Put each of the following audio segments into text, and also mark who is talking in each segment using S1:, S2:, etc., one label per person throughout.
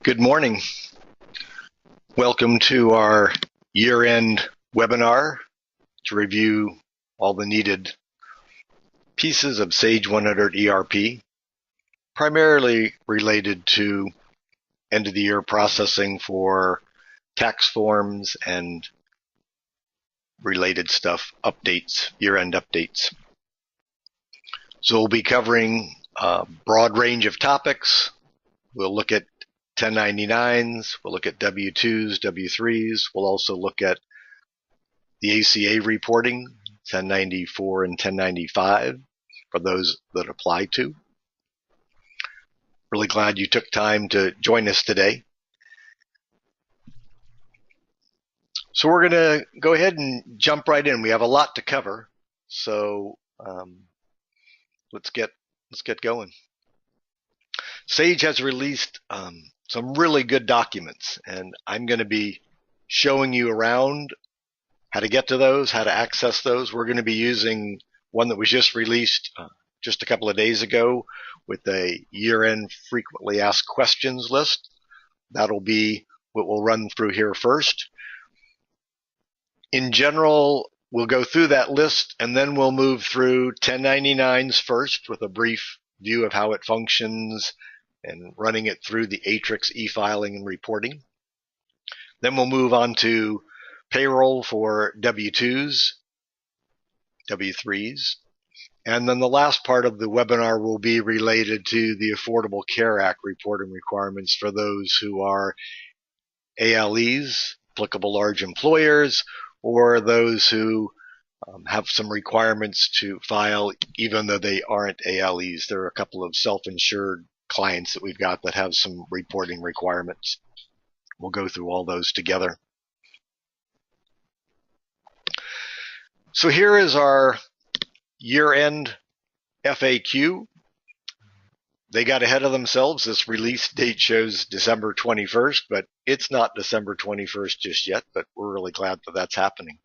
S1: Good morning. Welcome to our year-end webinar to review all the needed pieces of Sage 100 ERP, primarily related to end-of-the-year processing for tax forms and related stuff, updates, year-end updates. So we'll be covering a broad range of topics. We'll look at 1099s, we'll look at W-2s, W-3s, we'll also look at the ACA reporting, 1094 and 1095, for those that apply to. Really glad you took time to join us today. So we're going to go ahead and jump right in. We have a lot to cover, so let's get going. Sage has released some really good documents, and I'm going to be showing you around how to get to those, how to access those. We're going to be using one that was just released just a couple of days ago with a year-end frequently asked questions list. That'll be what we'll run through here first. In general, we'll go through that list, and then we'll move through 1099s first with a brief view of how it functions and running it through the Atrix e-filing and reporting. Then we'll move on to payroll for W-2s, W-3s, and then the last part of the webinar will be related to the Affordable Care Act reporting requirements for those who are ALEs, applicable large employers, or those who have some requirements to file even though they aren't ALEs. There are a couple of self-insured clients that we've got that have some reporting requirements. We'll go through all those together. So here is our year-end FAQ. They got ahead of themselves. This release date shows December 21st, but it's not December 21st just yet, but we're really glad that that's happening.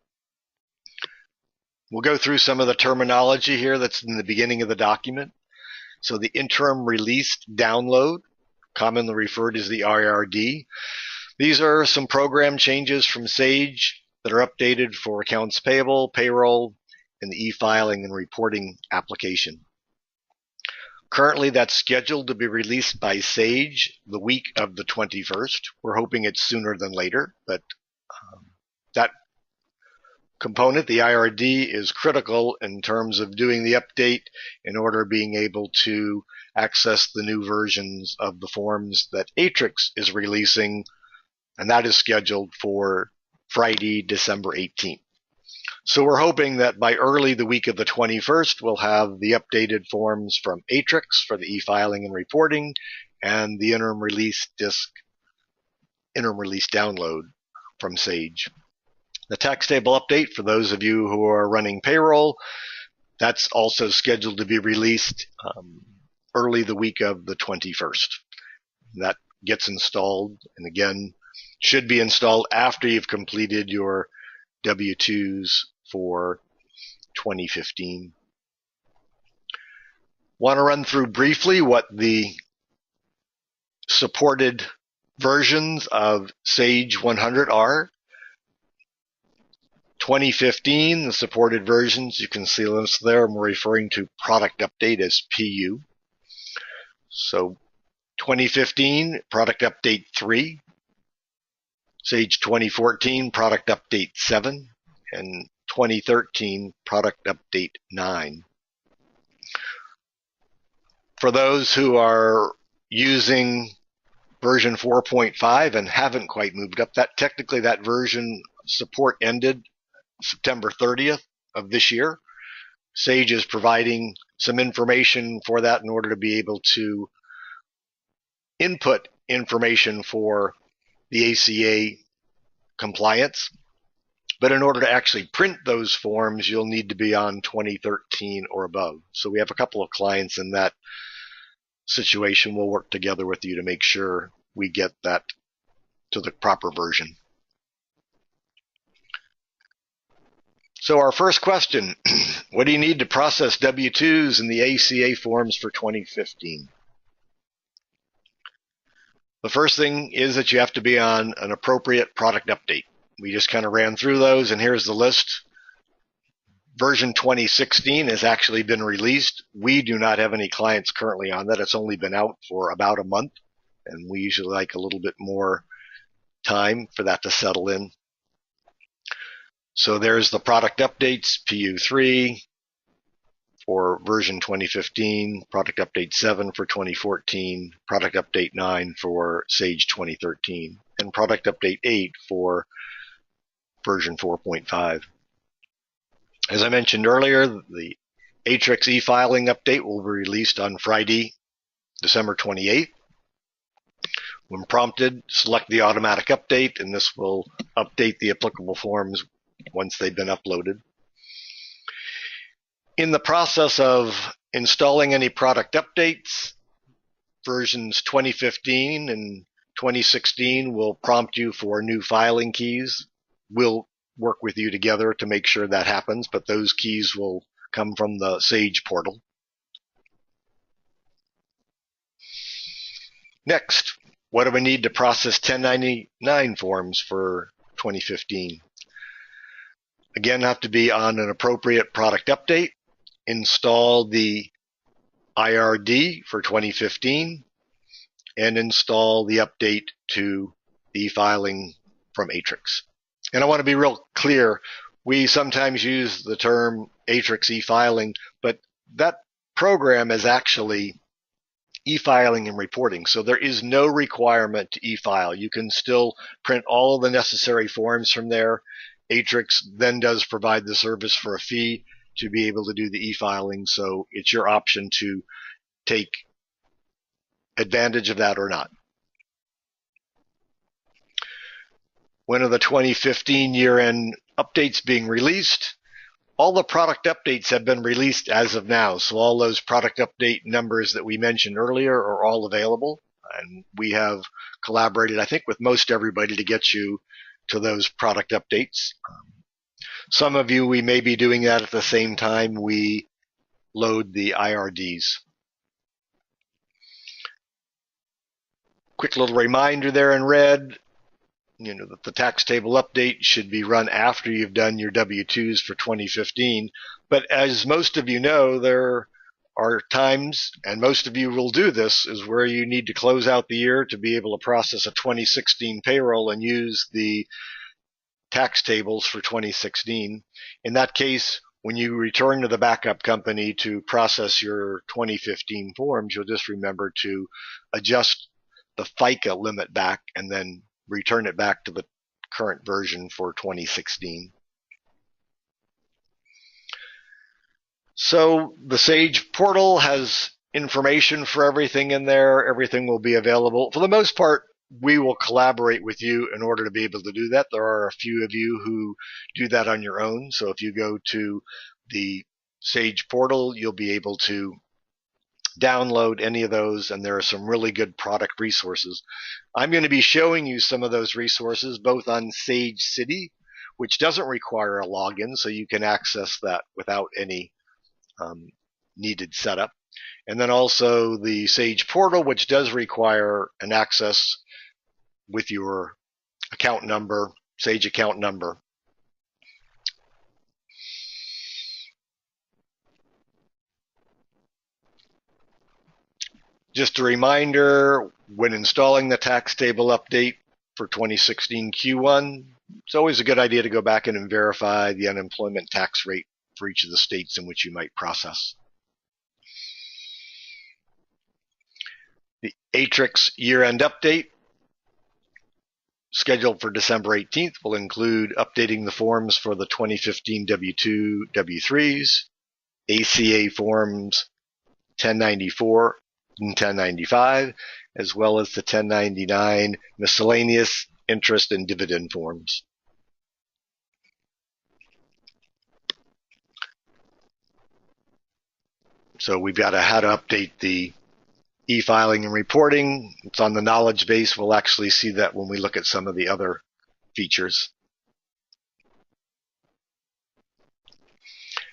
S1: We'll go through some of the terminology here that's in the beginning of the document. So the interim release download, commonly referred as the IRD. These are some program changes from Sage that are updated for accounts payable, payroll, and the e-filing and reporting application. Currently, that's scheduled to be released by Sage the week of the 21st. We're hoping it's sooner than later, but that component, the IRD, is critical in terms of doing the update in order of being able to access the new versions of the forms that Atrix is releasing, and that is scheduled for Friday, December 18th. So we're hoping that by early the week of the 21st, we'll have the updated forms from Atrix for the e-filing and reporting, and the interim release download from Sage. The tax table update, for those of you who are running payroll, that's also scheduled to be released early the week of the 21st. That gets installed, and again, should be installed after you've completed your W-2s for 2015. Want to run through briefly what the supported versions of Sage 100 are. 2015, the supported versions, you can see this there. I'm referring to product update as PU. So 2015, product update 3. Sage 2014, product update 7. And 2013, product update 9. For those who are using version 4.5 and haven't quite moved up, technically that version support ended September 30th of this year. Sage is providing some information for that in order to be able to input information for the ACA compliance. But in order to actually print those forms, you'll need to be on 2013 or above. So we have a couple of clients in that situation. We'll work together with you to make sure we get that to the proper version. So our first question, what do you need to process W-2s and the ACA forms for 2015? The first thing is that you have to be on an appropriate product update. We just kind of ran through those, and here's the list. Version 2016 has actually been released. We do not have any clients currently on that. It's only been out for about a month, and we usually like a little bit more time for that to settle in. So there's the product updates, PU3 for version 2015, product update 7 for 2014, product update 9 for Sage 2013, and product update 8 for version 4.5. As I mentioned earlier, the Atrix e-filing update will be released on Friday, December 28th. When prompted, select the automatic update, and this will update the applicable forms once they've been uploaded. In the process of installing any product updates, versions 2015 and 2016 will prompt you for new filing keys. We'll work with you together to make sure that happens, but those keys will come from the Sage portal. Next, what do we need to process 1099 forms for 2015? Again, have to be on an appropriate product update, install the IRD for 2015, and install the update to the e-filing from Atrix. And I want to be real clear, we sometimes use the term Atrix e-filing, but that program is actually e-filing and reporting. So there is no requirement to e-file. You can still print all of the necessary forms from there. Atrix then does provide the service for a fee to be able to do the e-filing, so it's your option to take advantage of that or not. When are the 2015 year-end updates being released? All the product updates have been released as of now, so all those product update numbers that we mentioned earlier are all available, and we have collaborated, I think, with most everybody to get you to those product updates. Some of you, we may be doing that at the same time we load the IRDs. Quick little reminder there in red, that the tax table update should be run after you've done your W-2s for 2015. But as most of you know, there are times, and most of you will do this, is where you need to close out the year to be able to process a 2016 payroll and use the tax tables for 2016. In that case, when you return to the backup company to process your 2015 forms, you'll just remember to adjust the FICA limit back and then return it back to the current version for 2016. So the Sage portal has information for everything in there. Everything will be available. For the most part, we will collaborate with you in order to be able to do that. There are a few of you who do that on your own. So if you go to the Sage portal, you'll be able to download any of those, and there are some really good product resources. I'm going to be showing you some of those resources both on Sage City, which doesn't require a login, so you can access that without any needed setup. And then also the Sage portal, which does require an access with your account number, Sage account number. Just a reminder, when installing the tax table update for 2016 Q1, it's always a good idea to go back in and verify the unemployment tax rate for each of the states in which you might process. The Atrix year-end update, scheduled for December 18th, will include updating the forms for the 2015 W-2, W-3s, ACA forms 1094 and 1095, as well as the 1099 miscellaneous interest and dividend forms. So we've got how to update the e-filing and reporting. It's on the knowledge base. We'll actually see that when we look at some of the other features.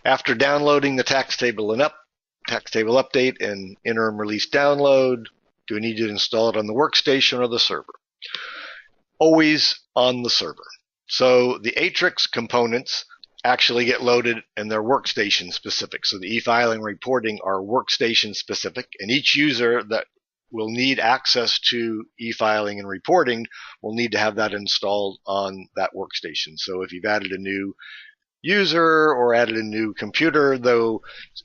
S1: After downloading the tax table update and interim release download, Do we need to install it on the workstation or the server? Always on the server. So the Atrix components actually get loaded and they're workstation specific. So the e-filing reporting are workstation specific, and each user that will need access to e-filing and reporting will need to have that installed on that workstation. So if you've added a new user or added a new computer, though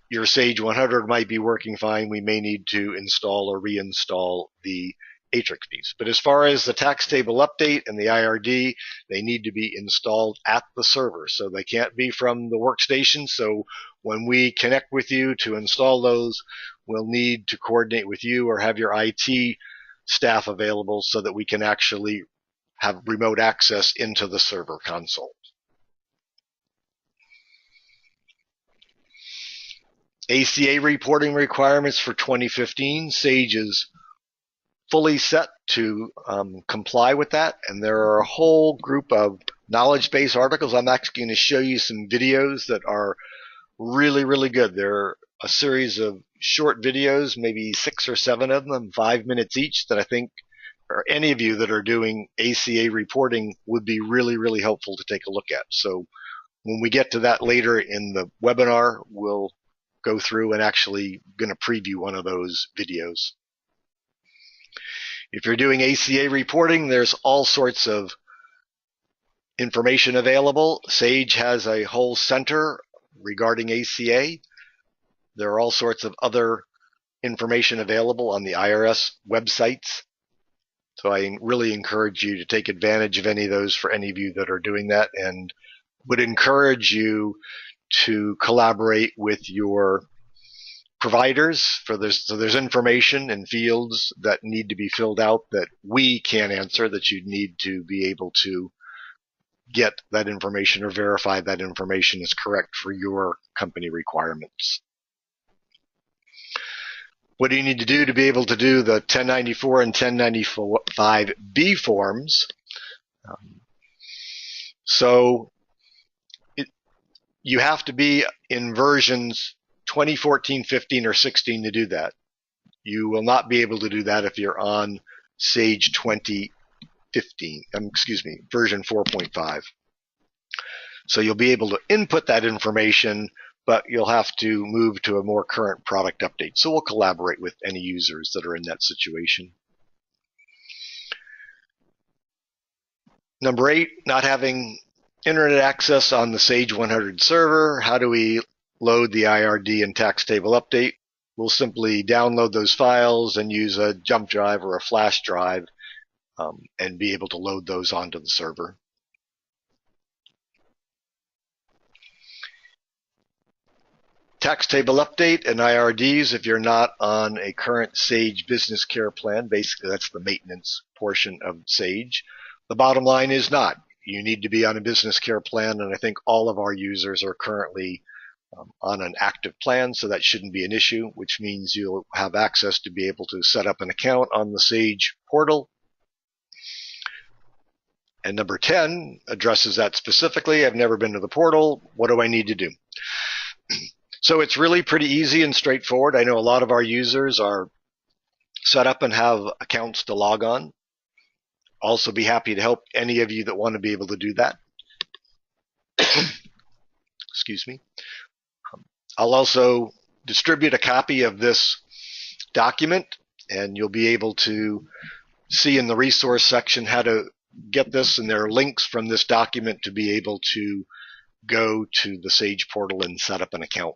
S1: your Sage 100 might be working fine, we may need to install or reinstall the Atrix piece. But as far as the tax table update and the IRD, they need to be installed at the server. So they can't be from the workstation. So when we connect with you to install those, we'll need to coordinate with you or have your IT staff available so that we can actually have remote access into the server console. ACA reporting requirements for 2015. Sage is fully set to comply with that, and there are a whole group of knowledge base articles. I'm actually going to show you some videos that are really, really good. They're a series of short videos, maybe 6 or 7 of them, 5 minutes each, that I think or any of you that are doing ACA reporting would be really, really helpful to take a look at. So when we get to that later in the webinar, we'll go through and actually going to preview one of those videos. If you're doing ACA reporting, there's all sorts of information available. Sage has a whole center regarding ACA. There are all sorts of other information available on the IRS websites. So I really encourage you to take advantage of any of those for any of you that are doing that, and would encourage you to collaborate with your providers for this. So there's information and fields that need to be filled out that we can't answer, that you need to be able to get that information or verify that information is correct for your company requirements. What do you need to do to be able to do the 1094 and 1095B forms? You have to be in versions 2014, 15, or 16 to do that. You will not be able to do that if you're on Sage 2015, version 4.5. So you'll be able to input that information, but you'll have to move to a more current product update. So we'll collaborate with any users that are in that situation. Number 8, not having internet access on the Sage 100 server. How do we load the IRD and tax table update? We'll simply download those files and use a jump drive or a flash drive and be able to load those onto the server. Tax table update and IRDs, if you're not on a current Sage Business Care plan, basically that's the maintenance portion of Sage. The bottom line is not. You need to be on a business care plan, and I think all of our users are currently on an active plan, so that shouldn't be an issue, which means you'll have access to be able to set up an account on the Sage portal. And number 10 addresses that specifically. I've never been to the portal. What do I need to do? So it's really pretty easy and straightforward. I know a lot of our users are set up and have accounts to log on. Also be happy to help any of you that want to be able to do that. Excuse me. I'll also distribute a copy of this document, and you'll be able to see in the resource section how to get this, and there are links from this document to be able to go to the Sage portal and set up an account.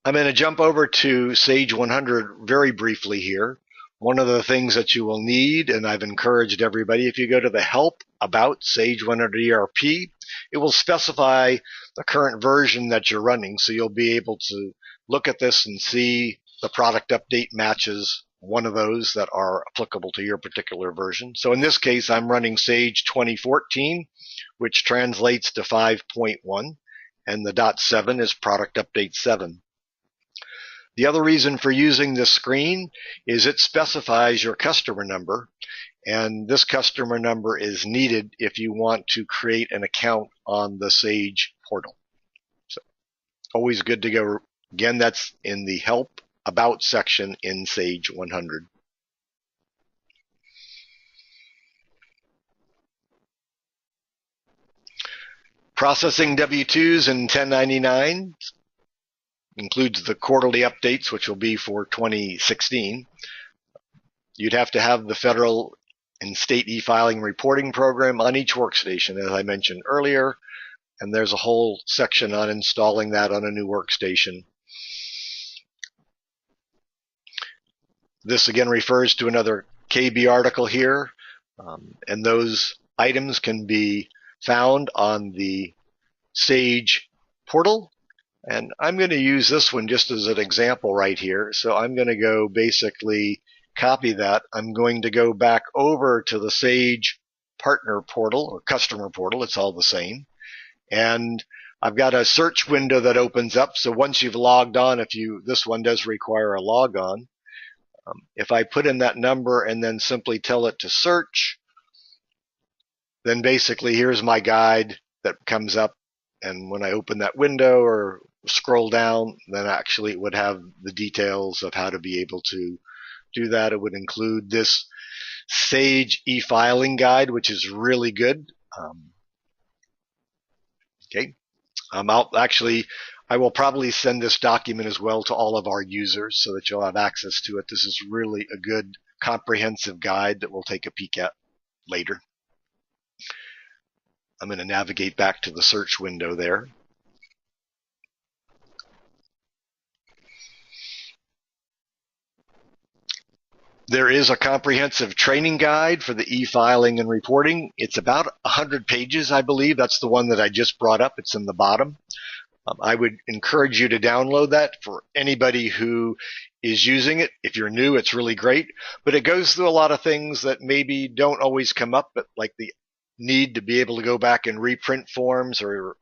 S1: I'm going to jump over to Sage 100 very briefly here. One of the things that you will need, and I've encouraged everybody, if you go to the Help About Sage 100 ERP, it will specify the current version that you're running, so you'll be able to look at this and see the product update matches one of those that are applicable to your particular version. So in this case, I'm running Sage 2014, which translates to 5.1, and the .7 is product update 7. The other reason for using this screen is it specifies your customer number, and this customer number is needed if you want to create an account on the Sage portal. So always good to go. Again, that's in the Help About section in Sage 100. Processing W-2s and 1099s includes the quarterly updates, which will be for 2016. You'd have to have the federal and state e-filing reporting program on each workstation, as I mentioned earlier, and there's a whole section on installing that on a new workstation. This again refers to another KB article here, and those items can be found on the Sage portal. And I'm going to use this one just as an example right here. So I'm going to go basically copy that. I'm going to go back over to the Sage partner portal or customer portal. It's all the same. And I've got a search window that opens up. So once you've logged on, this one does require a log on. If I put in that number and then simply tell it to search, then basically here's my guide that comes up. And when I open that window or scroll down, then actually it would have the details of how to be able to do that. It would include this Sage e-filing guide, which is really good. Okay. I will probably send this document as well to all of our users so that you'll have access to it. This is really a good comprehensive guide that we'll take a peek at later. I'm going to navigate back to the search window there. There is a comprehensive training guide for the e-filing and reporting. It's about 100 pages, I believe. That's the one that I just brought up. It's in the bottom. I would encourage you to download that for anybody who is using it. If you're new, it's really great. But it goes through a lot of things that maybe don't always come up, but like the need to be able to go back and reprint forms or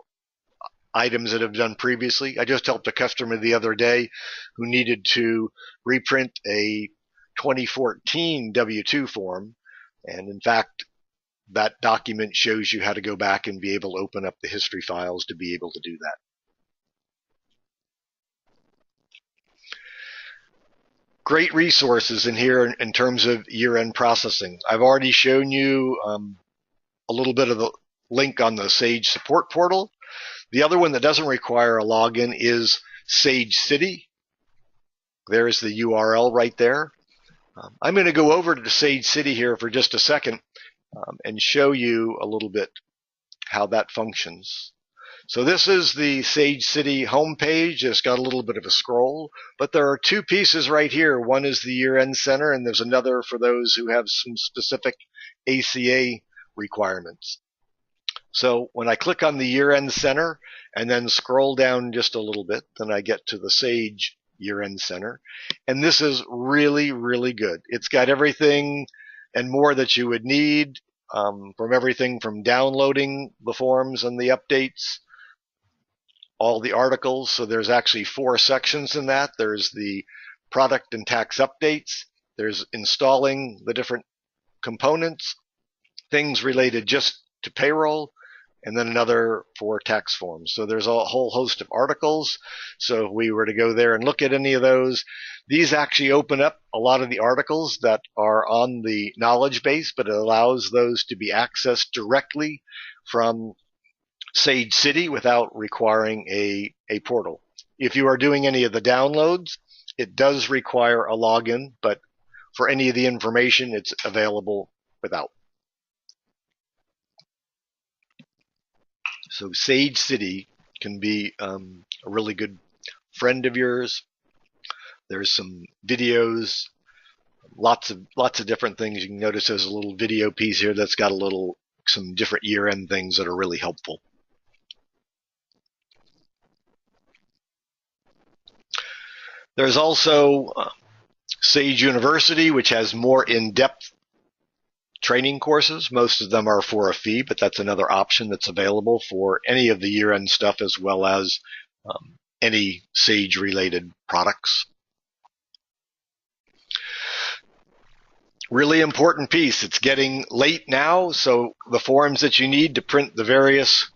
S1: items that have done previously. I just helped a customer the other day who needed to reprint a 2014 W-2 form. And in fact, that document shows you how to go back and be able to open up the history files to be able to do that. Great resources in here in terms of year-end processing. I've already shown you a little bit of the link on the Sage support portal. The other one that doesn't require a login is Sage City. There's the URL right there. I'm going to go over to Sage City here for just a second and show you a little bit how that functions. So this is the Sage City homepage. It's got a little bit of a scroll, but there are two pieces right here. One is the year-end center, and there's another for those who have some specific ACA requirements. So when I click on the year-end center and then scroll down just a little bit, then I get to the Sage year-end center. And this is really, really good. It's got everything and more that you would need, from everything from downloading the forms and the updates, all the articles. So there's actually 4 sections in that. There's the product and tax updates. There's installing the different components, things related just to payroll, and then another for tax forms. So there's a whole host of articles. So if we were to go there and look at any of those, these actually open up a lot of the articles that are on the knowledge base, but it allows those to be accessed directly from Sage City without requiring a portal. If you are doing any of the downloads, it does require a login, but for any of the information, it's available without. So Sage City can be a really good friend of yours. There's some videos, lots of different things. You can notice there's a little video piece here that's got some different year-end things that are really helpful. There's also Sage University, which has more in-depth training courses. Most of them are for a fee, but that's another option that's available for any of the year-end stuff as well as any Sage-related products. Really important piece. It's getting late now, so the forms that you need to print the various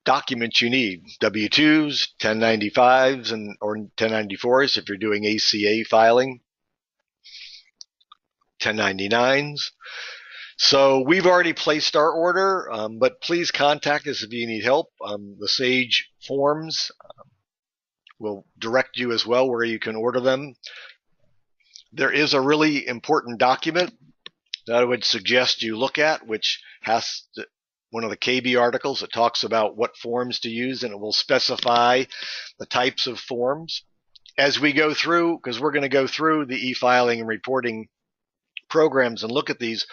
S1: documents you need: W-2s, 1095s, or 1094s if you're doing ACA filing, 1099s. So we've already placed our order, but please contact us if you need help. The Sage forms will direct you as well where you can order them. There is a really important document that I would suggest you look at, which has one of the KB articles that talks about what forms to use, and it will specify the types of forms. As we go through, because we're going to go through the e-filing and reporting programs and look at these,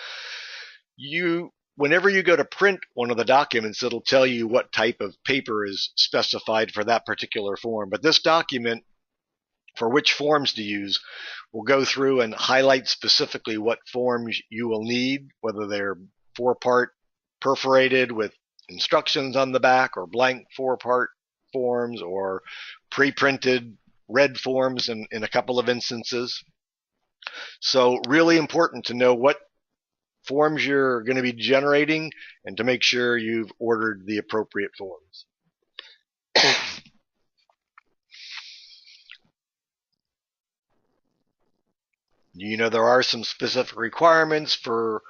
S1: whenever you go to print one of the documents, it'll tell you what type of paper is specified for that particular form. But this document, for which forms to use, will go through and highlight specifically what forms you will need, whether they're 4-part perforated with instructions on the back, or blank 4-part forms, or pre-printed red forms in a couple of instances. So really important to know what forms you're going to be generating and to make sure you've ordered the appropriate forms. There are some specific requirements for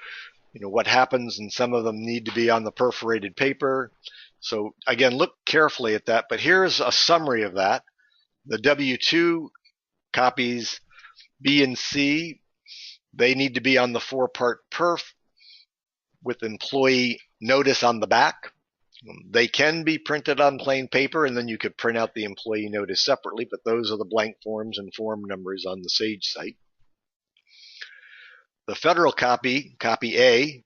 S1: what happens, and some of them need to be on the perforated paper. So again, look carefully at that. But here's a summary of that. The W-2 copies B and C, they need to be on the 4-part perf with employee notice on the back. They can be printed on plain paper, and then you could print out the employee notice separately, but those are the blank forms and form numbers on the Sage site. The federal copy, copy A,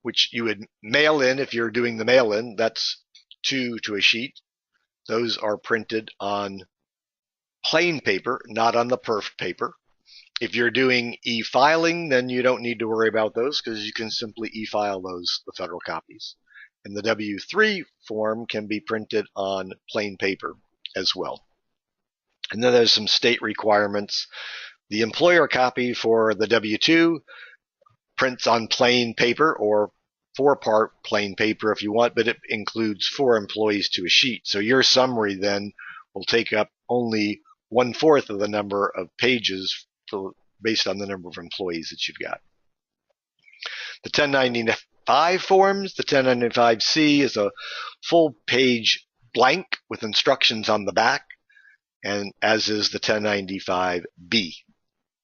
S1: which you would mail in if you're doing the mail-in, that's 2 to a sheet. Those are printed on plain paper, not on the perf paper. If you're doing e-filing, then you don't need to worry about those, because you can simply e-file those, the federal copies. And the W-3 form can be printed on plain paper as well. And then there's some state requirements. The employer copy for the W-2 prints on plain paper, or 4-part plain paper if you want, but it includes 4 employees to a sheet. So your summary then will take up only 1/4 of the number of pages based on the number of employees that you've got. The 1095 forms, the 1095C is a full page blank with instructions on the back, and as is the 1095B.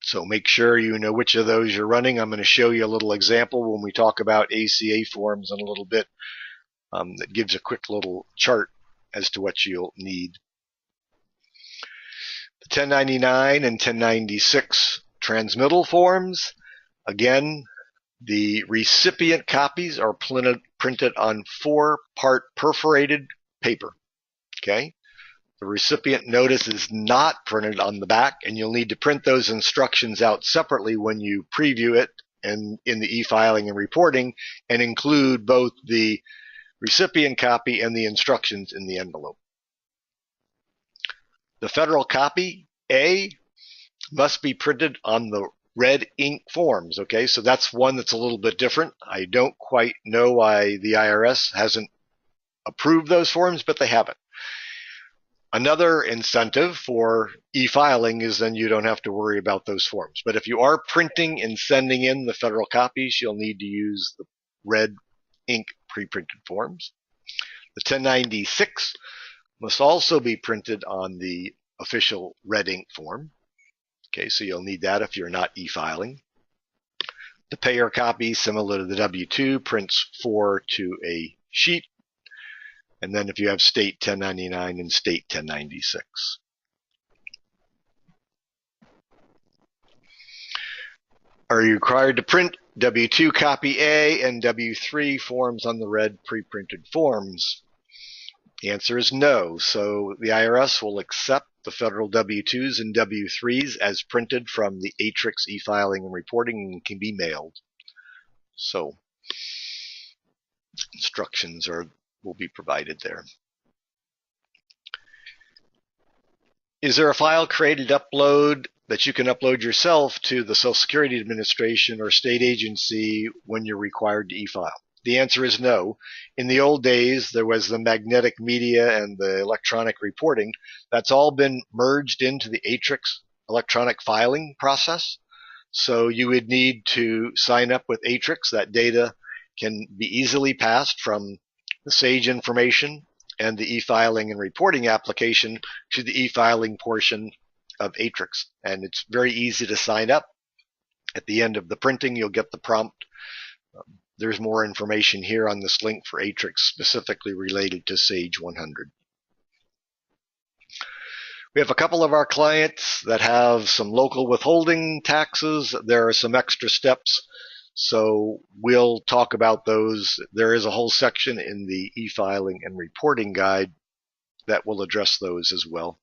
S1: So make sure you know which of those you're running. I'm going to show you a little example when we talk about ACA forms in a little bit, that gives a quick little chart as to what you'll need. The 1099 and 1096 transmittal forms, again, the recipient copies are printed on 4-part perforated paper. Okay? The recipient notice is not printed on the back, and you'll need to print those instructions out separately when you preview it and in the e-filing and reporting, and include both the recipient copy and the instructions in the envelope. The federal copy A must be printed on the red ink forms. Okay, so that's one that's a little bit different. I don't quite know why the IRS hasn't approved those forms, but they haven't. Another incentive for e-filing is then you don't have to worry about those forms. But if you are printing and sending in the federal copies, you'll need to use the red ink pre-printed forms. The 1096 must also be printed on the official red ink form. Okay, so you'll need that if you're not e-filing. The payer copy, similar to the W-2, prints 4 to a sheet. And then if you have state 1099 and state 1096. Are you required to print W-2 copy A and W-3 forms on the red pre-printed forms? The answer is no. So the IRS will accept the federal W-2s and W-3s as printed from the Atrix e-filing and reporting, and can be mailed. So instructions will be provided there. Is there a file created to upload that you can upload yourself to the Social Security Administration or state agency when you're required to e-file? The answer is no. In the old days, there was the magnetic media and the electronic reporting. That's all been merged into the Atrix electronic filing process. So you would need to sign up with Atrix. That data can be easily passed from the SAGE information and the e-filing and reporting application to the e-filing portion of Atrix. And it's very easy to sign up. At the end of the printing, you'll get the prompt. There's more information here on this link for Atrix specifically related to Sage 100. We have a couple of our clients that have some local withholding taxes. There are some extra steps, so we'll talk about those. There is a whole section in the e-filing and reporting guide that will address those as well.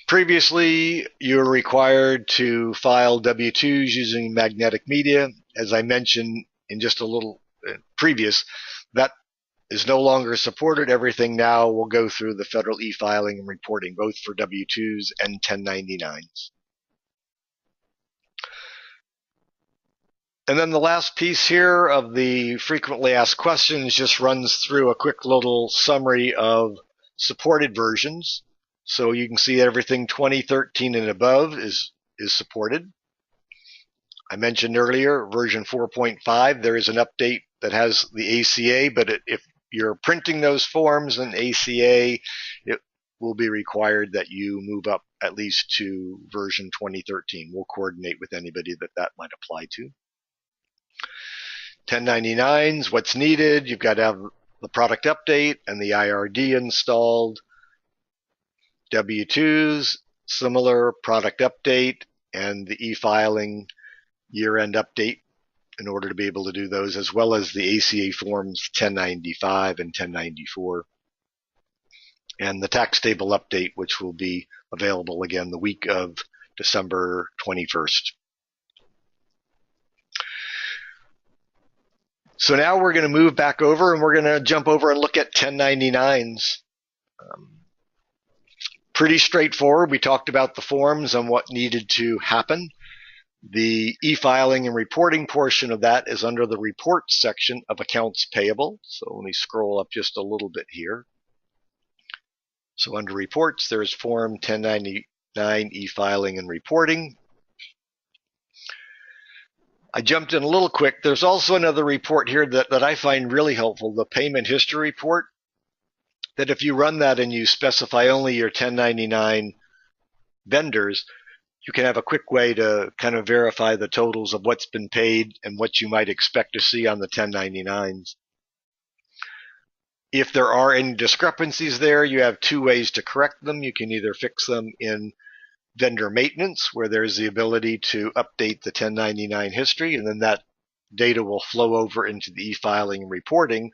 S1: Previously, you were required to file W-2s using magnetic media. As I mentioned in just a little previous, that is no longer supported. Everything now will go through the federal e-filing and reporting, both for W-2s and 1099s. And then the last piece here of the frequently asked questions just runs through a quick little summary of supported versions. So you can see everything 2013 and above is supported. I mentioned earlier version 4.5, there is an update that has the ACA, but if you're printing those forms in ACA, it will be required that you move up at least to version 2013. We'll coordinate with anybody that might apply to. 1099s, what's needed? You've got to have the product update and the IRD installed. W-2s, similar product update and the e-filing year-end update in order to be able to do those, as well as the ACA forms 1095 and 1094. And the tax table update, which will be available again the week of December 21st. So now we're going to move back over and we're going to jump over and look at 1099s. Pretty straightforward. We talked about the forms and what needed to happen. The e-filing and reporting portion of that is under the reports section of accounts payable. So let me scroll up just a little bit here. So under reports, there's form 1099 e-filing and reporting. I jumped in a little quick. There's also another report here that I find really helpful, the payment history report. That if you run that and you specify only your 1099 vendors, you can have a quick way to kind of verify the totals of what's been paid and what you might expect to see on the 1099s. If there are any discrepancies there, you have two ways to correct them. You can either fix them in vendor maintenance, where there's the ability to update the 1099 history, and then that data will flow over into the e-filing and reporting,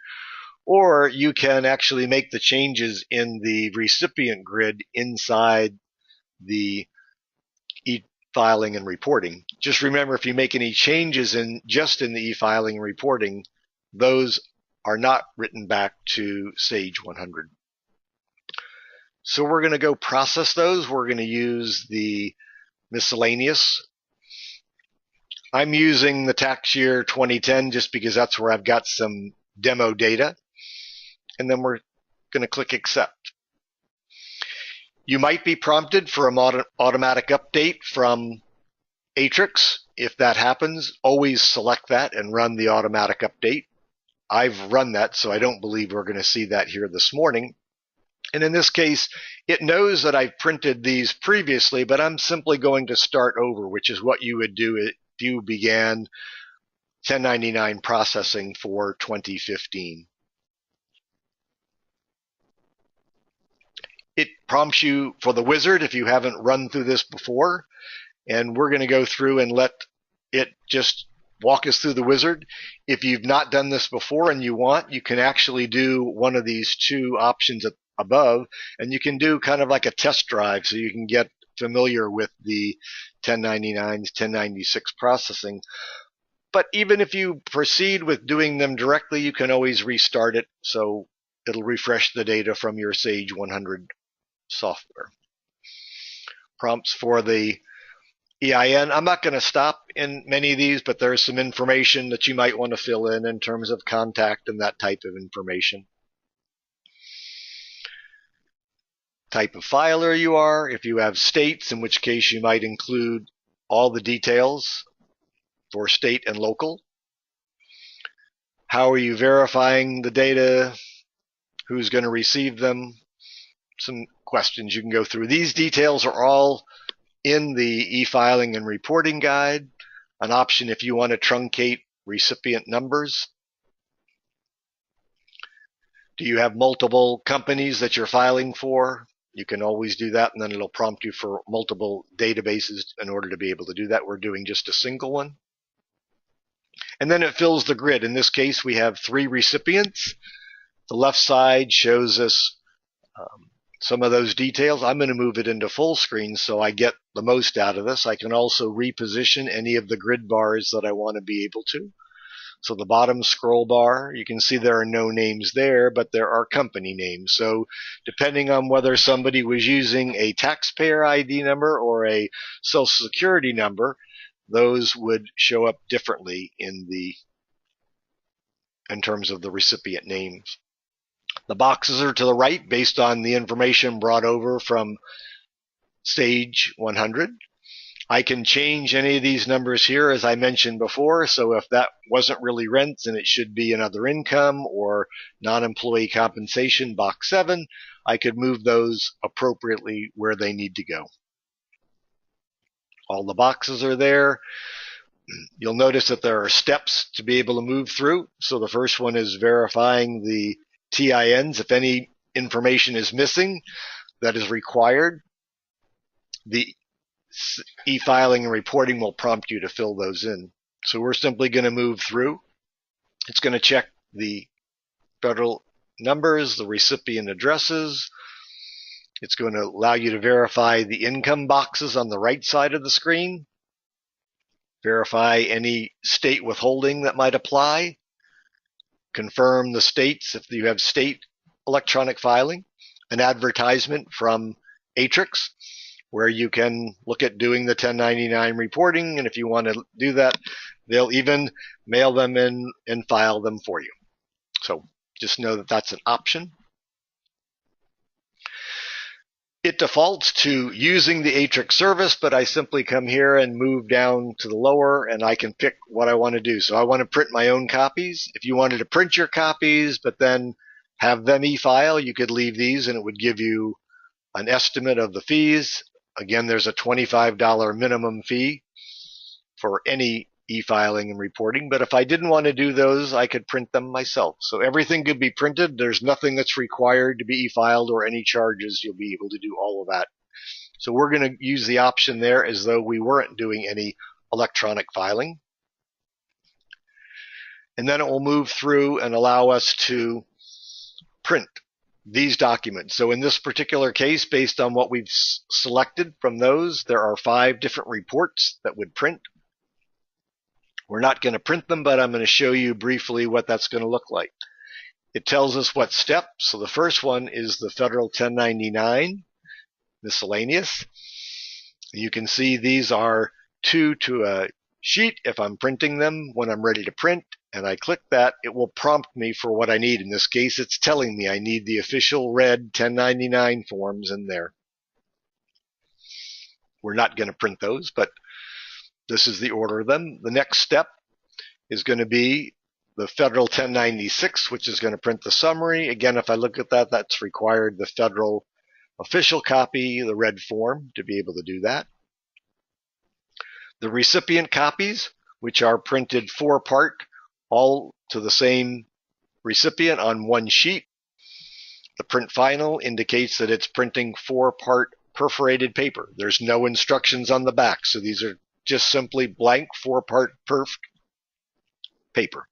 S1: or you can actually make the changes in the recipient grid inside the e-filing and reporting. Just remember, if you make any changes just in the e-filing and reporting, those are not written back to Sage 100. So we're going to go process those. We're going to use the miscellaneous. I'm using the tax year 2010 just because that's where I've got some demo data. And then we're going to click accept. You might be prompted for an automatic update from Atrix. If that happens, always select that and run the automatic update. I've run that, so I don't believe we're going to see that here this morning. And in this case, it knows that I've printed these previously, but I'm simply going to start over, which is what you would do if you began 1099 processing for 2015. It prompts you for the wizard if you haven't run through this before, and we're going to go through and let it just walk us through the wizard. If you've not done this before and you want, you can actually do one of these two options above, and you can do kind of like a test drive so you can get familiar with the 1099s, 1096 processing. But even if you proceed with doing them directly, you can always restart it, so it'll refresh the data from your Sage 100 software. Prompts for the EIN. I'm not going to stop in many of these, but there's some information that you might want to fill in terms of contact and that type of information. Type of filer you are, if you have states, in which case you might include all the details for state and local. How are you verifying the data? Who's going to receive them? Some questions you can go through. These details are all in the e-filing and reporting guide, an option if you want to truncate recipient numbers. Do you have multiple companies that you're filing for? You can always do that, and then it'll prompt you for multiple databases in order to be able to do that. We're doing just a single one. And then it fills the grid. In this case, we have 3 recipients. The left side shows us some of those details. I'm going to move it into full screen so I get the most out of this. I can also reposition any of the grid bars that I want to be able to. So the bottom scroll bar, you can see there are no names there, but there are company names. So depending on whether somebody was using a taxpayer ID number or a Social Security number, those would show up differently in terms of the recipient names. The boxes are to the right based on the information brought over from Sage 100. I can change any of these numbers here, as I mentioned before. So if that wasn't really rent, then it should be another income or non-employee compensation, box 7. I could move those appropriately where they need to go. All the boxes are there. You'll notice that there are steps to be able to move through. So the first one is verifying the TINs. If any information is missing that is required, the e-filing and reporting will prompt you to fill those in. So we're simply going to move through. It's going to check the federal numbers, the recipient addresses. It's going to allow you to verify the income boxes on the right side of the screen, verify any state withholding that might apply, confirm the states if you have state electronic filing, an advertisement from Atrix where you can look at doing the 1099 reporting, and if you want to do that, they'll even mail them in and file them for you. So just know that that's an option. It defaults to using the Atrix service, but I simply come here and move down to the lower, and I can pick what I want to do. So I want to print my own copies. If you wanted to print your copies, but then have them e-file, you could leave these, and it would give you an estimate of the fees. Again, there's a $25 minimum fee for any e-filing and reporting, but if I didn't want to do those, I could print them myself. So everything could be printed. There's nothing that's required to be e-filed or any charges. You'll be able to do all of that. So we're going to use the option there as though we weren't doing any electronic filing. And then it will move through and allow us to print these documents. So in this particular case, based on what we've selected from those, there are 5 different reports that would print. We're not going to print them, but I'm going to show you briefly what that's going to look like. It tells us what step. So the first one is the federal 1099 miscellaneous. You can see these are 2 to a sheet. If I'm printing them when I'm ready to print and I click that, it will prompt me for what I need. In this case, it's telling me I need the official red 1099 forms in there. We're not going to print those, but this is the order of them. The next step is going to be the federal 1096, which is going to print the summary. Again, if I look at that, that's required the federal official copy, the red form, to be able to do that. The recipient copies, which are printed 4-part, all to the same recipient on one sheet. The print final indicates that it's printing 4-part perforated paper. There's no instructions on the back, so these are just simply blank 4-part perfed paper.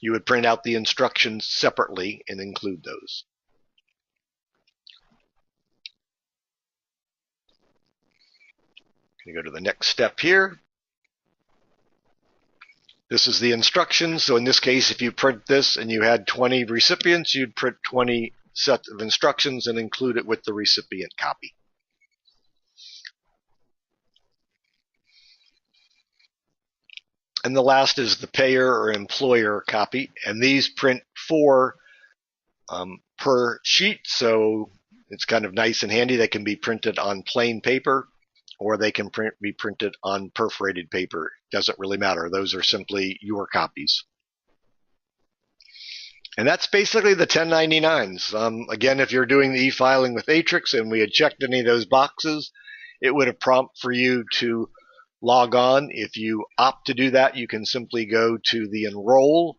S1: You would print out the instructions separately and include those. I'm going to go to the next step here. This is the instructions. So in this case, if you print this and you had 20 recipients, you'd print 20 sets of instructions and include it with the recipient copy. And the last is the payer or employer copy. And these print 4 per sheet, so it's kind of nice and handy. They can be printed on plain paper, or they can be printed on perforated paper. Doesn't really matter. Those are simply your copies. And that's basically the 1099s. Again, if you're doing the e-filing with Atrix and we had checked any of those boxes, it would have prompted for you to log on. If you opt to do that, you can simply go to the enroll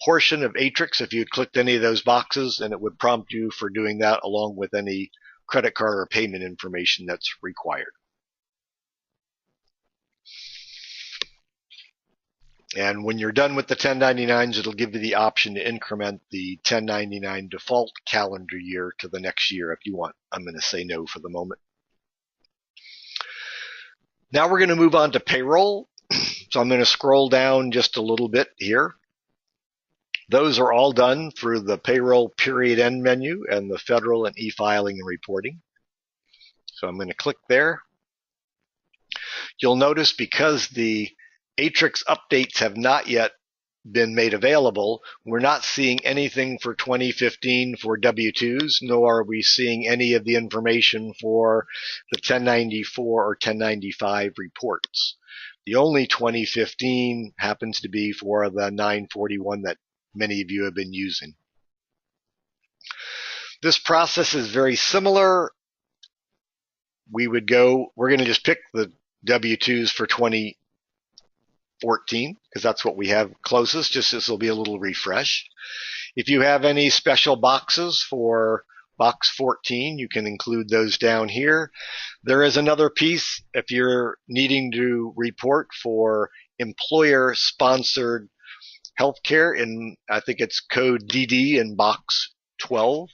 S1: portion of Atrix if you clicked any of those boxes, and it would prompt you for doing that along with any credit card or payment information that's required. And when you're done with the 1099s, it'll give you the option to increment the 1099 default calendar year to the next year if you want. I'm going to say no for the moment. Now we're going to move on to payroll. So I'm going to scroll down just a little bit here. Those are all done through the payroll period end menu and the federal and e-filing and reporting. So I'm going to click there. You'll notice because the Atrix updates have not yet been made available, we're not seeing anything for 2015 for W-2s, nor are we seeing any of the information for the 1094 or 1095 reports. The only 2015 happens to be for the 941 that many of you have been using. This process is very similar. We're going to just pick the W-2s for 2014 because that's what we have closest. Just this will be a little refresh. If you have any special boxes for box 14, you can include those down here. There is another piece if you're needing to report for employer-sponsored healthcare, in I think it's code DD in box 12.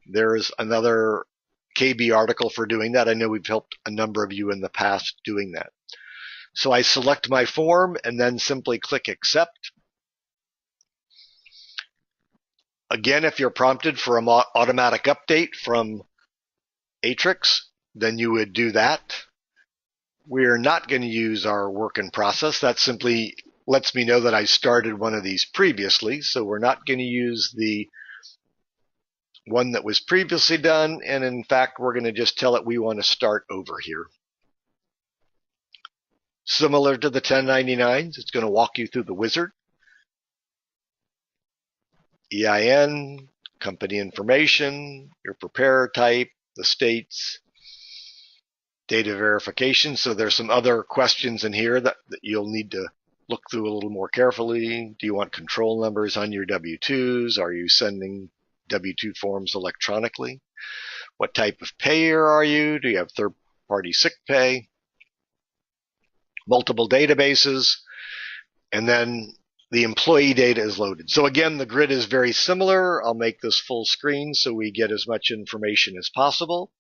S1: There's another KB article for doing that. I know we've helped a number of you in the past doing that. So I select my form and then simply click accept. Again, if you're prompted for an automatic update from Atrix, then you would do that. We're not going to use our work in process. That simply lets me know that I started one of these previously, so we're not going to use the one that was previously done, and in fact we're going to just tell it we want to start over here. Similar to the 1099s, it's going to walk you through the wizard. EIN, company information, your preparer type, the states, data verification. So there's some other questions in here that you'll need to look through a little more carefully. Do you want control numbers on your W-2s? Are you sending W-2 forms electronically? What type of payer are you? Do you have third-party sick pay? Multiple databases, and then the employee data is loaded. So again, the grid is very similar. I'll make this full screen so we get as much information as possible.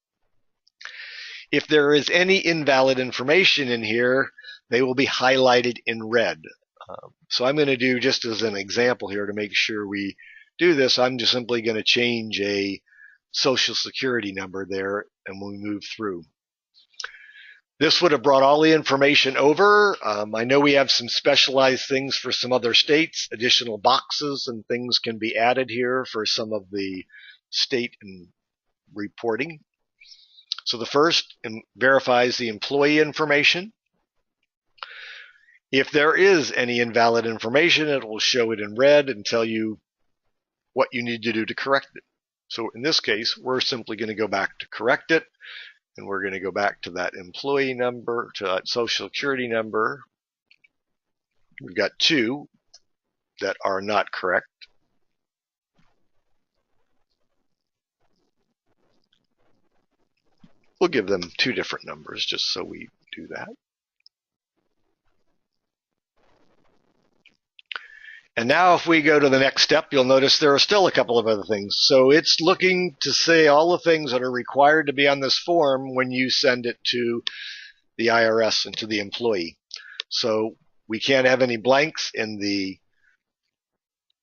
S1: If there is any invalid information in here, they will be highlighted in red. So I'm going to do, just as an example here to make sure we do this, I'm just simply going to change a social security number there, and we'll move through. This would have brought all the information over. I know we have some specialized things for some other states. Additional boxes and things can be added here for some of the state and reporting. So the first verifies the employee information. If there is any invalid information, it will show it in red and tell you what you need to do to correct it. So in this case, we're simply going to go back to correct it. And we're going to go back to that employee number, to that social security number. We've got 2 that are not correct. We'll give them 2 different numbers just so we do that. And now if we go to the next step, you'll notice there are still a couple of other things. So it's looking to say all the things that are required to be on this form when you send it to the IRS and to the employee. So we can't have any blanks in the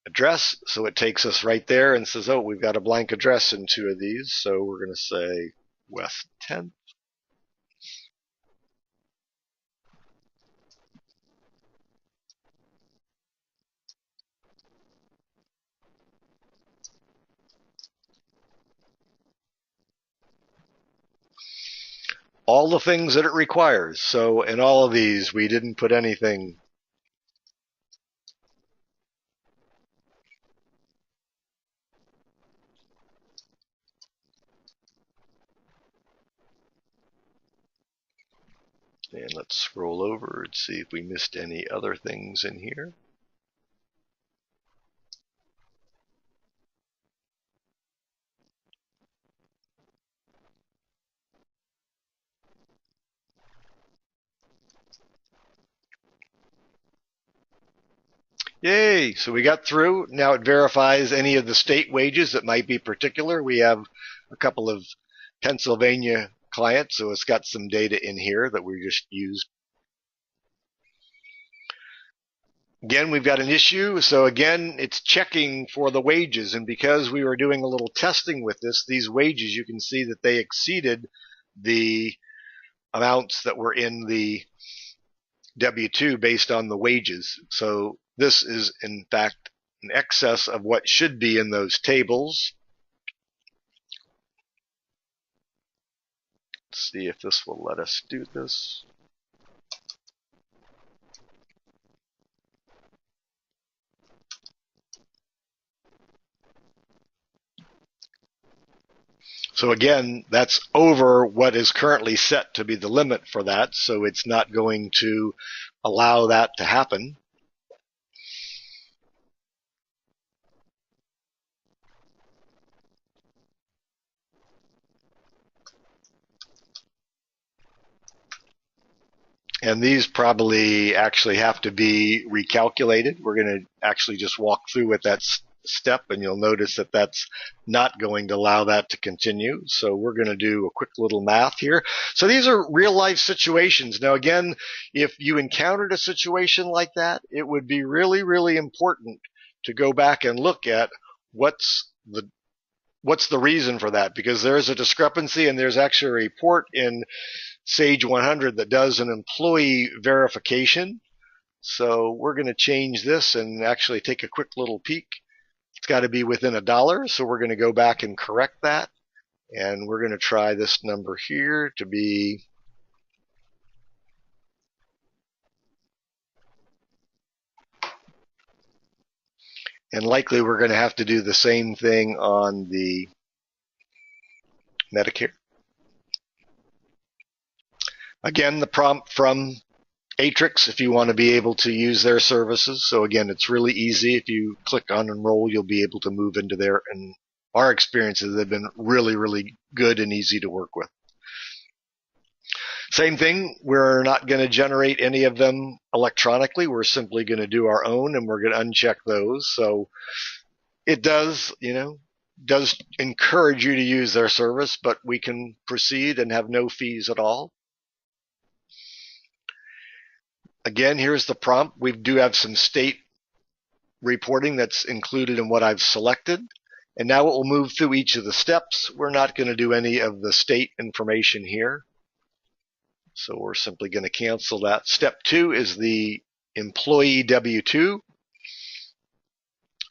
S1: address, so it takes us right there and says, oh, we've got a blank address in 2 of these, so we're going to say West 10th. all the things that it requires. So in all of these, we didn't put anything. And let's scroll over and see if we missed any other things in here. Yay! So we got through. Now it verifies any of the state wages that might be particular. We have a couple of Pennsylvania clients, so it's got some data in here that we just used. Again, we've got an issue. So again, it's checking for the wages. And because we were doing a little testing with this, these wages, you can see that they exceeded the amounts that were in the W-2 based on the wages. So this is, in fact, an excess of what should be in those tables. Let's see if this will let us do this. So again, that's over what is currently set to be the limit for that, so it's not going to allow that to happen. And these probably actually have to be recalculated. We're going to actually just walk through with that step, and you'll notice that that's not going to allow that to continue. So we're going to do a quick little math here. So these are real life situations. Now again, if you encountered a situation like that, it would be really, really important to go back and look at what's the reason for that, because there is a discrepancy, and there's actually a report in Sage 100 that does an employee verification. So we're going to change this and actually take a quick little peek. It's got to be within $1, so we're going to go back and correct that. And we're going to try this number here to be and likely we're going to have to do the same thing on the Medicare. Again, the prompt from Atrix if you want to be able to use their services. So again, it's really easy. If you click on enroll, you'll be able to move into there. And our experiences have been really, really good and easy to work with. Same thing, we're not going to generate any of them electronically. We're simply going to do our own, and we're going to uncheck those. So it does, does encourage you to use their service, but we can proceed and have no fees at all. Again, here's the prompt. We do have some state reporting that's included in what I've selected. And now it will move through each of the steps. We're not going to do any of the state information here. So we're simply going to cancel that. Step 2 is the employee W-2.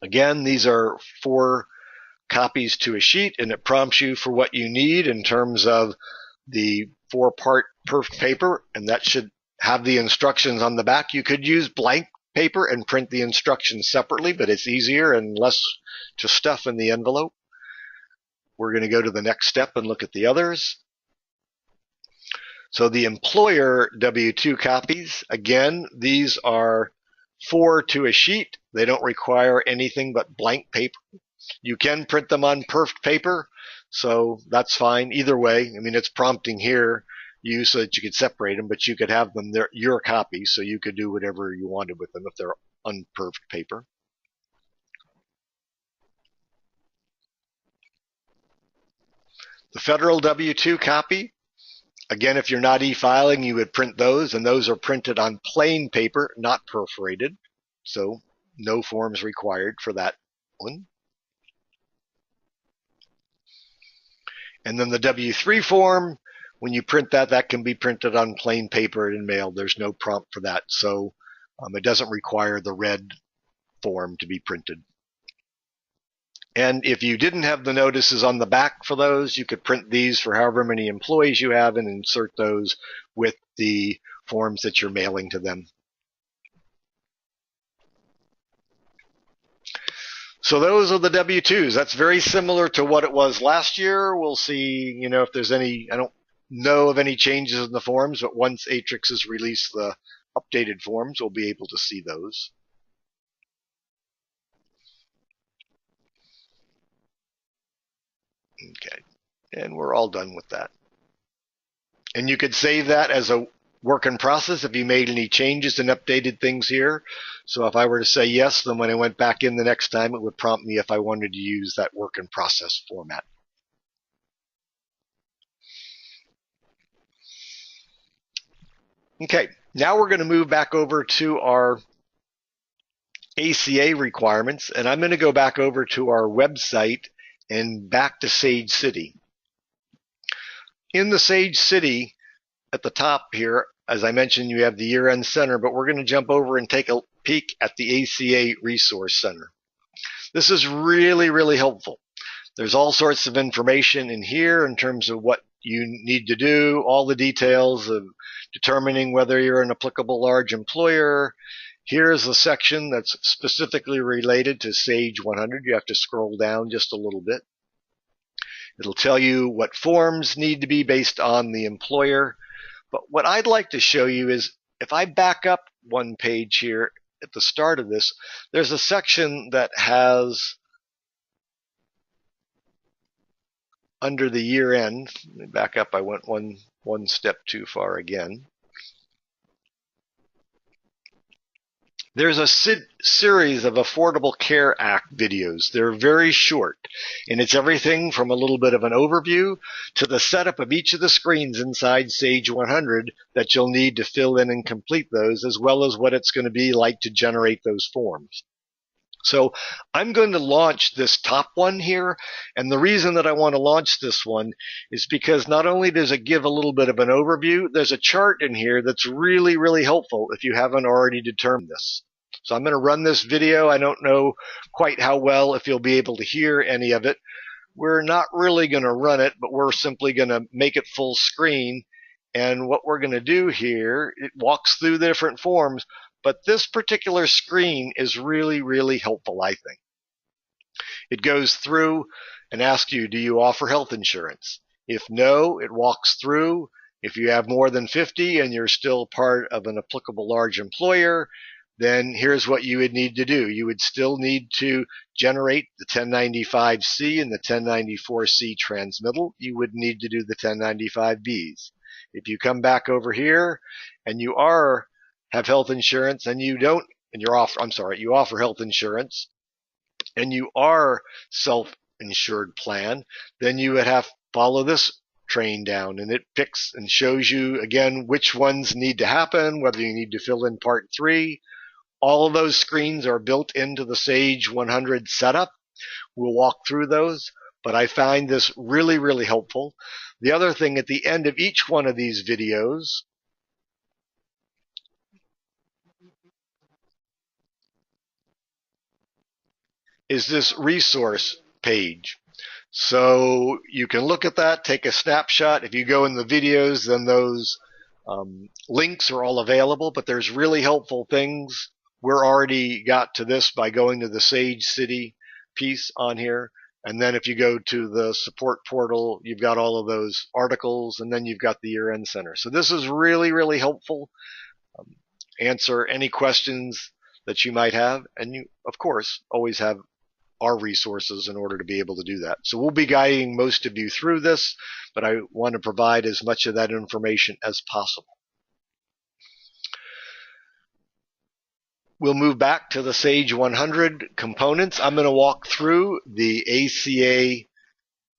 S1: Again, these are 4 copies to a sheet, and it prompts you for what you need in terms of the 4-part perf paper, and that should have the instructions on the back. You could use blank paper and print the instructions separately, but it's easier and less to stuff in the envelope. We're going to go to the next step and look at the others. So the employer W-2 copies, again, these are 4 to a sheet. They don't require anything but blank paper. You can print them on perfed paper, so that's fine. Either way, I mean, it's prompting here you so that you could separate them, but you could have them, they're your copies, so you could do whatever you wanted with them if they're unperfed paper. The federal W-2 copy, again, if you're not e-filing, you would print those, and those are printed on plain paper, not perforated, so no forms required for that one. And then the W-3 form, when you print that, that can be printed on plain paper and mailed. There's no prompt for that, so it doesn't require the red form to be printed. And if you didn't have the notices on the back for those, you could print these for however many employees you have and insert those with the forms that you're mailing to them. So those are the W-2s. That's very similar to what it was last year. We'll see, if there's any, I don't know of any changes in the forms, but once Atrix has released the updated forms, we'll be able to see those. Okay, and we're all done with that. And you could save that as a work in process if you made any changes and updated things here. So if I were to say yes, then when I went back in the next time, it would prompt me if I wanted to use that work in process format. Okay, now we're going to move back over to our ACA requirements, and I'm going to go back over to our website and back to Sage City. In the Sage City, at the top here, as I mentioned, you have the Year-End Center, but we're going to jump over and take a peek at the ACA Resource Center. This is really, really helpful. There's all sorts of information in here in terms of what you need to do, all the details of determining whether you're an applicable large employer. Here's a section that's specifically related to Sage 100. You have to scroll down just a little bit. It'll tell you what forms need to be based on the employer. But what I'd like to show you is if I back up one page here at the start of this, there's a section that has under the year end. Let me back up. I went one step too far again. There's a series of Affordable Care Act videos. They're very short, and it's everything from a little bit of an overview to the setup of each of the screens inside Sage 100 that you'll need to fill in and complete those, as well as what it's going to be like to generate those forms. So I'm going to launch this top one here, and the reason that I want to launch this one is because not only does it give a little bit of an overview, there's a chart in here that's really, really helpful if you haven't already determined this. So I'm going to run this video. I don't know quite how well if you'll be able to hear any of it. We're not really going to run it, but we're simply going to make it full screen. And what we're going to do here, it walks through the different forms, but this particular screen is really, really helpful, I think. It goes through and asks you, do you offer health insurance? If no, it walks through. If you have more than 50 and you're still part of an applicable large employer, then here's what you would need to do. You would still need to generate the 1095C and the 1094C transmittal. You would need to do the 1095Bs. If you come back over here and you have health insurance and you offer health insurance and you are self-insured plan, then you would have to follow this train down, and it picks and shows you again which ones need to happen, whether you need to fill in part 3. All of those screens are built into the Sage 100 setup. We'll walk through those, but I find this really, really helpful. The other thing, at the end of each one of these videos, is this resource page. So you can look at that, take a snapshot. If you go in the videos, then those links are all available, but there's really helpful things. We're already got to this by going to the Sage City piece on here. And then if you go to the support portal, you've got all of those articles, and then you've got the Year-End Center. So this is really, really helpful. Answer any questions that you might have. And you, of course, always have our resources in order to be able to do that. So we'll be guiding most of you through this, but I want to provide as much of that information as possible. We'll move back to the Sage 100 components. I'm going to walk through the ACA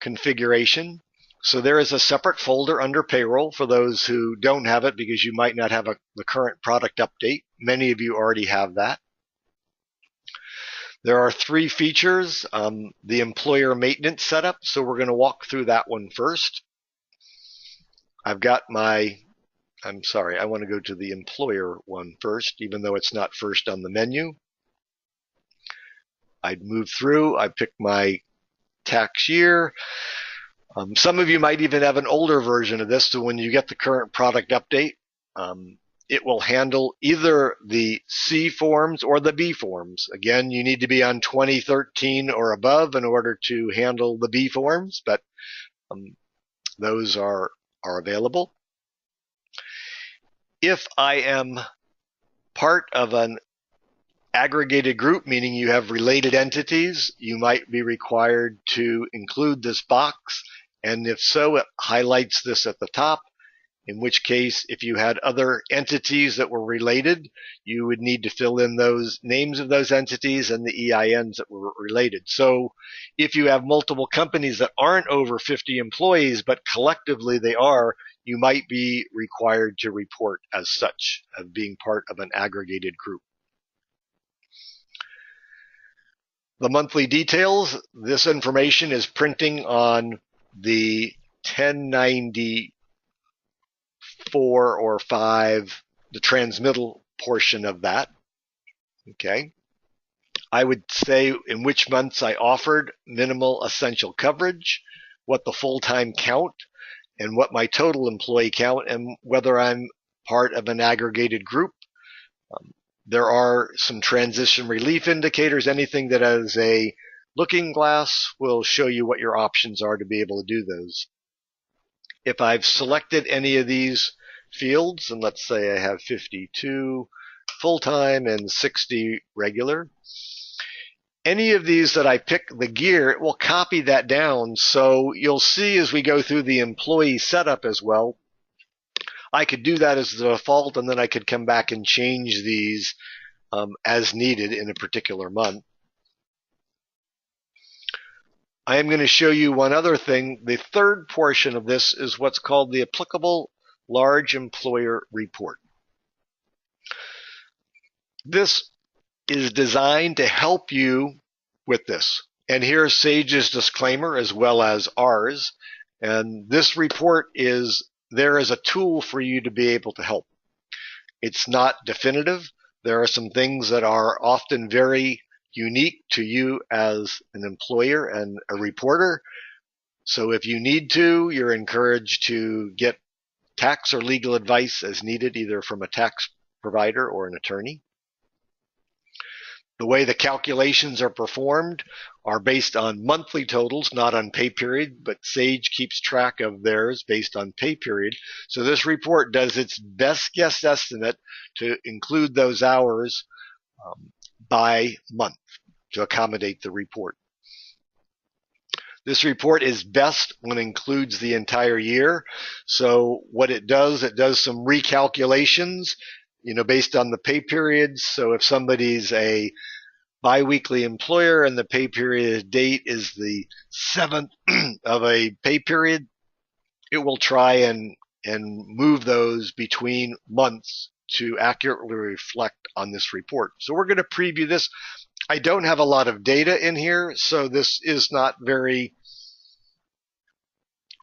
S1: configuration. So there is a separate folder under payroll for those who don't have it because you might not have the current product update. Many of you already have that. There are 3 features, the employer maintenance setup, so we're going to walk through that one first. I've got I want to go to the employer one first, even though it's not first on the menu. I'd move through, I pick my tax year. Some of you might even have an older version of this, so when you get the current product update, it will handle either the C forms or the B forms. Again, you need to be on 2013 or above in order to handle the B forms, but those are available. If I am part of an aggregated group, meaning you have related entities, you might be required to include this box, and if so, it highlights this at the top, in which case if you had other entities that were related, you would need to fill in those names of those entities and the EINs that were related. So if you have multiple companies that aren't over 50 employees, but collectively they are, you might be required to report as such, as being part of an aggregated group. The monthly details, this information is printing on the 1094 or 5, the transmittal portion of that. Okay. I would say in which months I offered minimal essential coverage, what the full-time count, and what my total employee count, and whether I'm part of an aggregated group. There are some transition relief indicators. Anything that has a looking glass will show you what your options are to be able to do those. If I've selected any of these fields, and let's say I have 52 full-time and 60 regular, any of these that I pick the gear, it will copy that down. So you'll see as we go through the employee setup as well, I could do that as the default, and then I could come back and change these as needed in a particular month. I am going to show you one other thing. The third portion of this is what's called the applicable large employer report. This is designed to help you with this. And here's Sage's disclaimer as well as ours. And this report is there as a tool for you to be able to help. It's not definitive. There are some things that are often very unique to you as an employer and a reporter. So if you need to, you're encouraged to get tax or legal advice as needed, either from a tax provider or an attorney. The way the calculations are performed are based on monthly totals, not on pay period, but Sage keeps track of theirs based on pay period. So this report does its best guess estimate to include those hours by month to accommodate the report. This report is best when it includes the entire year. So what it does some recalculations, based on the pay periods. So if somebody's a biweekly employer and the pay period date is the 7th of a pay period, it will try and move those between months to accurately reflect on this report. So we're going to preview this. I don't have a lot of data in here, so this is not very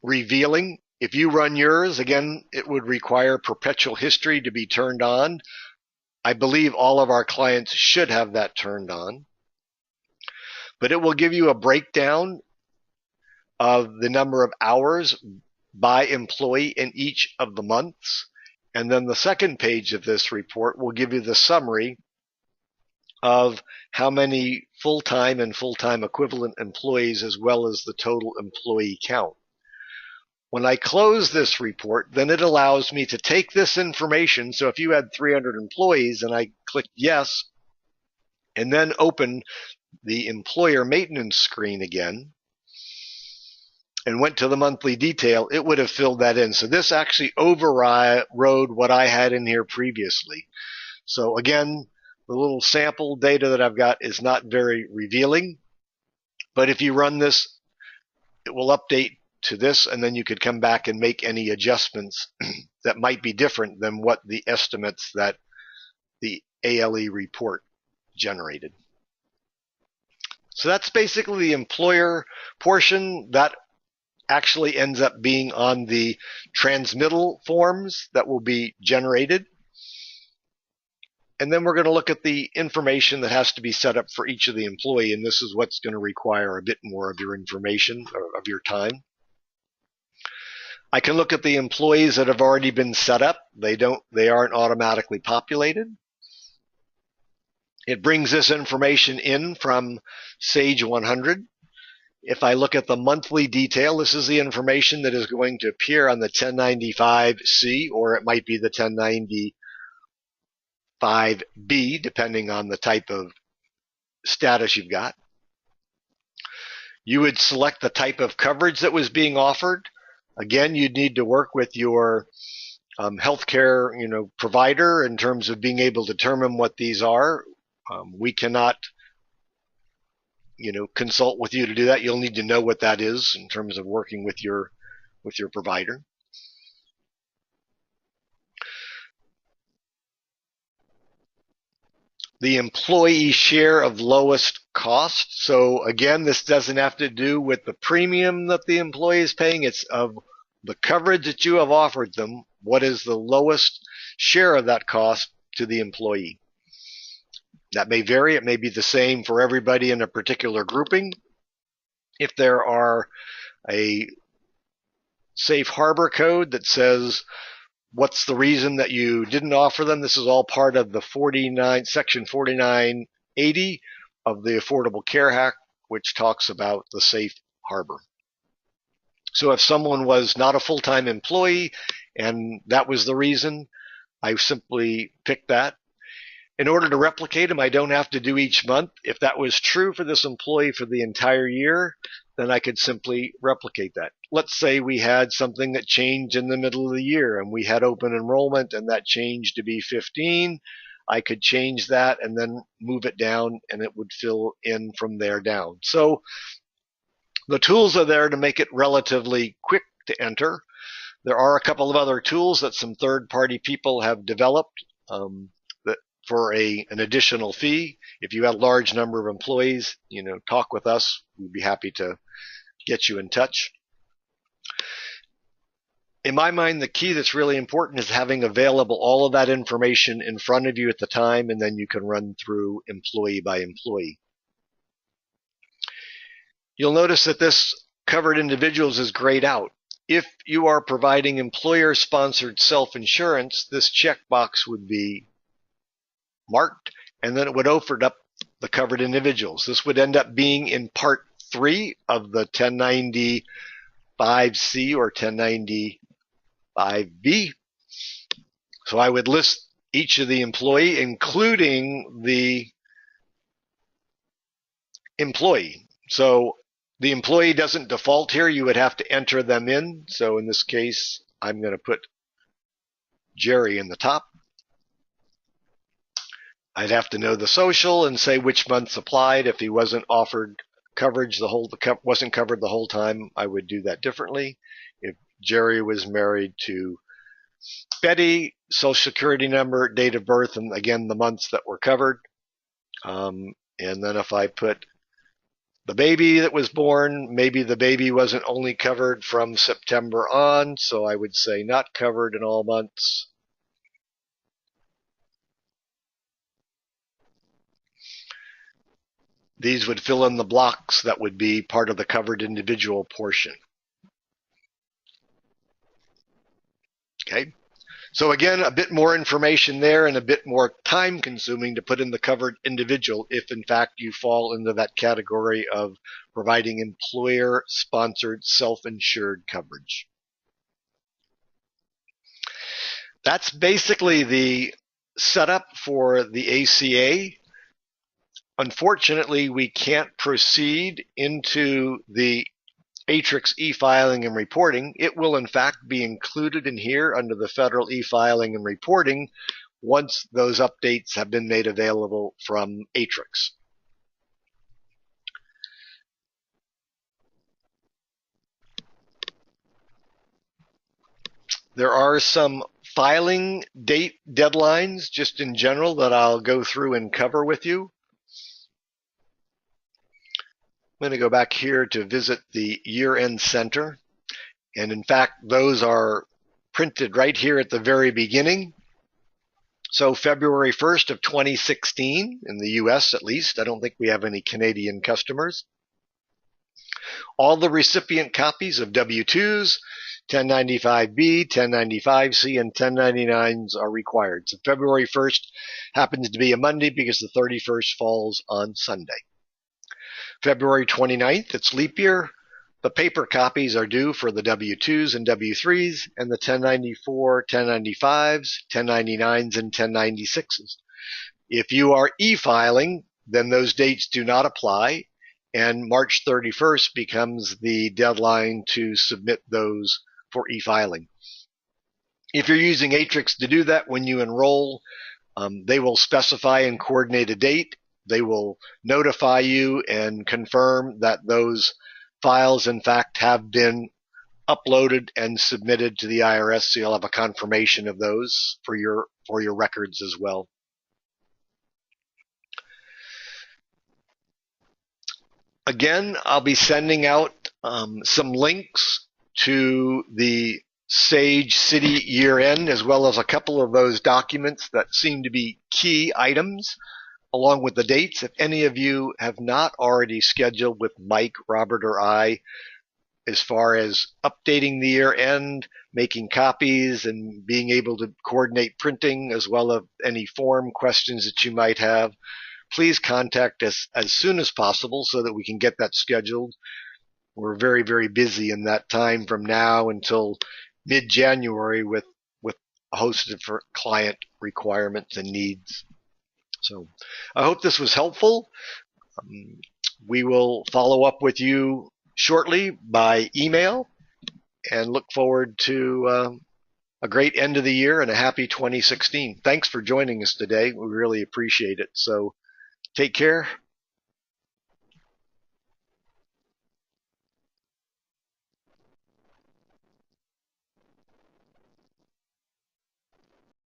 S1: revealing. If you run yours, again, it would require perpetual history to be turned on. I believe all of our clients should have that turned on. But it will give you a breakdown of the number of hours by employee in each of the months. And then the second page of this report will give you the summary of how many full-time and full-time equivalent employees as well as the total employee count. When I close this report, then it allows me to take this information. So if you had 300 employees and I clicked yes, and then open the employer maintenance screen again and went to the monthly detail, it would have filled that in. So this actually overrode what I had in here previously. So again, the little sample data that I've got is not very revealing, but if you run this, it will update to this, and then you could come back and make any adjustments that might be different than what the estimates that the ALE report generated. So that's basically the employer portion. That actually ends up being on the transmittal forms that will be generated. And then we're going to look at the information that has to be set up for each of the employee, and this is what's going to require a bit more of your information or of your time. I can look at the employees that have already been set up. They aren't automatically populated. It brings this information in from Sage 100. If I look at the monthly detail, this is the information that is going to appear on the 1095-C, or it might be the 1095-B, depending on the type of status you've got. You would select the type of coverage that was being offered. Again, you'd need to work with your healthcare, provider in terms of being able to determine what these are. We cannot, consult with you to do that. You'll need to know what that is in terms of working with your provider. The employee share of lowest cost. So again, this doesn't have to do with the premium that the employee is paying. It's of the coverage that you have offered them. What is the lowest share of that cost to the employee? That may vary. It may be the same for everybody in a particular grouping. If there are a safe harbor code that says what's the reason that you didn't offer them, this is all part of the section 4980 of the Affordable Care Act, which talks about the safe harbor. So if someone was not a full-time employee and that was the reason, I simply pick that. In order to replicate them, I don't have to do each month. If that was true for this employee for the entire year, then I could simply replicate that. Let's say we had something that changed in the middle of the year and we had open enrollment and that changed to be 15. I could change that and then move it down and it would fill in from there down. So the tools are there to make it relatively quick to enter. There are a couple of other tools that some third-party people have developed for an additional fee. If you have a large number of employees, talk with us. We'd be happy to get you in touch. In my mind, the key that's really important is having available all of that information in front of you at the time, and then you can run through employee by employee. You'll notice that this covered individuals is grayed out. If you are providing employer-sponsored self-insurance, this checkbox would be marked, and then it would open up the covered individuals. This would end up being in Part 3 of the 1095-C or 1095-B. So I would list each of the employee, including the employee. So the employee doesn't default here. You would have to enter them in. So in this case, I'm going to put Jerry in the top. I'd have to know the social and say which months applied. If he wasn't offered coverage wasn't covered the whole time, I would do that differently. If Jerry was married to Betty, social security number, date of birth, and again the months that were covered. And then if I put the baby that was born, maybe the baby wasn't only covered from September on, so I would say not covered in all months. These would fill in the blocks that would be part of the covered individual portion. Okay, so again, a bit more information there and a bit more time consuming to put in the covered individual if in fact you fall into that category of providing employer-sponsored self-insured coverage. That's basically the setup for the ACA. Unfortunately, we can't proceed into the Atrix e-filing and reporting. It will in fact be included in here under the federal e-filing and reporting once those updates have been made available from Atrix. There are some filing date deadlines just in general that I'll go through and cover with you. I'm going to go back here to visit the year-end center. And in fact, those are printed right here at the very beginning. So February 1st of 2016, in the US at least, I don't think we have any Canadian customers, all the recipient copies of W-2s, 1095B, 1095C, and 1099s are required. So February 1st happens to be a Monday because the 31st falls on Sunday. February 29th, it's leap year. The paper copies are due for the W-2s and W-3s and the 1094, 1095s, 1099s, and 1096s. If you are e-filing, then those dates do not apply, and March 31st becomes the deadline to submit those for e-filing. If you're using Atrix to do that, when you enroll, they will specify and coordinate a date. They will notify you and confirm that those files, in fact, have been uploaded and submitted to the IRS, so you'll have a confirmation of those for your records as well. Again, I'll be sending out some links to the Sage City year-end, as well as a couple of those documents that seem to be key items, along with the dates. If any of you have not already scheduled with Mike, Robert, or I, as far as updating the year-end, making copies, and being able to coordinate printing, as well as any form questions that you might have, please contact us as soon as possible so that we can get that scheduled. We're very, very busy in that time from now until mid-January with a host of client requirements and needs. So I hope this was helpful. We will follow up with you shortly by email and look forward to a great end of the year and a happy 2016. Thanks for joining us today. We really appreciate it. So take care.